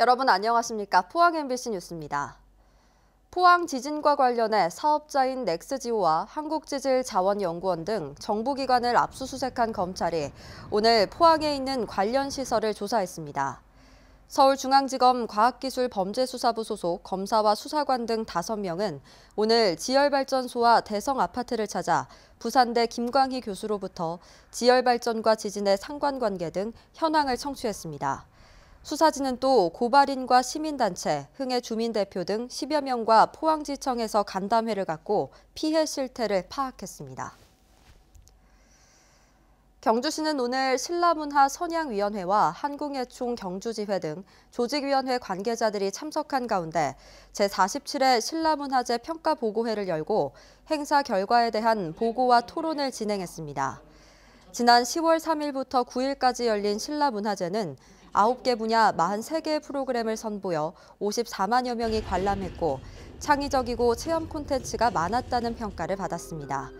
여러분 안녕하십니까? 포항 MBC 뉴스입니다. 포항 지진과 관련해 사업자인 넥스지오와 한국지질자원연구원 등 정부기관을 압수수색한 검찰이 오늘 포항에 있는 관련 시설을 조사했습니다. 서울중앙지검 과학기술범죄수사부 소속 검사와 수사관 등 5명은 오늘 지열발전소와 대성아파트를 찾아 부산대 김광희 교수로부터 지열발전과 지진의 상관관계 등 현황을 청취했습니다. 수사진은 또 고발인과 시민단체, 흥해 주민대표 등 10여 명과 포항지청에서 간담회를 갖고 피해 실태를 파악했습니다. 경주시는 오늘 신라문화 선양위원회와 한국예총 경주지회 등 조직위원회 관계자들이 참석한 가운데 제47회 신라문화재 평가보고회를 열고 행사 결과에 대한 보고와 토론을 진행했습니다. 지난 10월 3일부터 9일까지 열린 신라문화재는 9개 분야 43개의 프로그램을 선보여 54만여 명이 관람했고 창의적이고 체험 콘텐츠가 많았다는 평가를 받았습니다.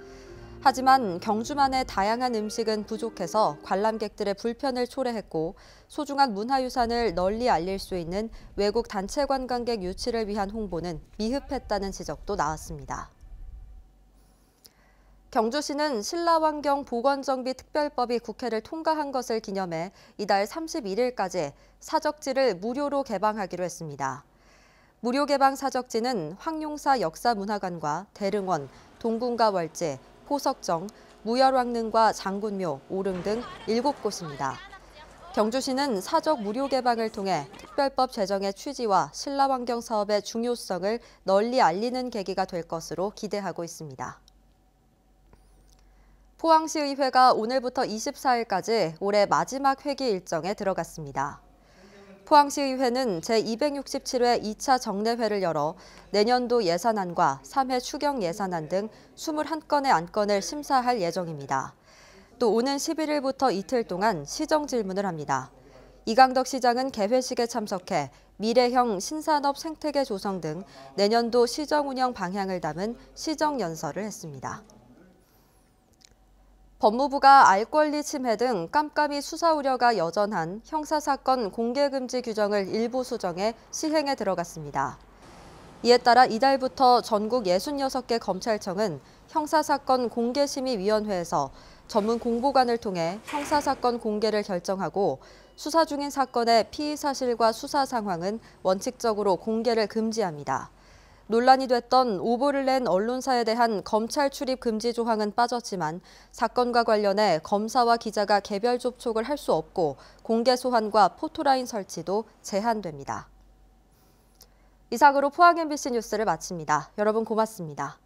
하지만 경주만의 다양한 음식은 부족해서 관람객들의 불편을 초래했고 소중한 문화유산을 널리 알릴 수 있는 외국 단체 관광객 유치를 위한 홍보는 미흡했다는 지적도 나왔습니다. 경주시는 신라환경 보건정비 특별법이 국회를 통과한 것을 기념해 이달 31일까지 사적지를 무료로 개방하기로 했습니다. 무료 개방 사적지는 황룡사 역사문화관과 대릉원, 동궁과 월제, 포석정, 무열왕릉과 장군묘, 오릉 등 7곳입니다. 경주시는 사적 무료 개방을 통해 특별법 제정의 취지와 신라환경 사업의 중요성을 널리 알리는 계기가 될 것으로 기대하고 있습니다. 포항시의회가 오늘부터 24일까지 올해 마지막 회기 일정에 들어갔습니다. 포항시의회는 제267회 2차 정례회를 열어 내년도 예산안과 3회 추경 예산안 등 21건의 안건을 심사할 예정입니다. 또 오는 11일부터 이틀 동안 시정 질문을 합니다. 이강덕 시장은 개회식에 참석해 미래형 신산업 생태계 조성 등 내년도 시정 운영 방향을 담은 시정 연설을 했습니다. 법무부가 알 권리 침해 등 깜깜이 수사 우려가 여전한 형사사건 공개금지 규정을 일부 수정해 시행에 들어갔습니다. 이에 따라 이달부터 전국 66개 검찰청은 형사사건 공개심의위원회에서 전문 공보관을 통해 형사사건 공개를 결정하고 수사 중인 사건의 피의 사실과 수사 상황은 원칙적으로 공개를 금지합니다. 논란이 됐던 오보를 낸 언론사에 대한 검찰 출입 금지 조항은 빠졌지만 사건과 관련해 검사와 기자가 개별 접촉을 할 수 없고 공개 소환과 포토라인 설치도 제한됩니다. 이상으로 포항 MBC 뉴스를 마칩니다. 여러분 고맙습니다.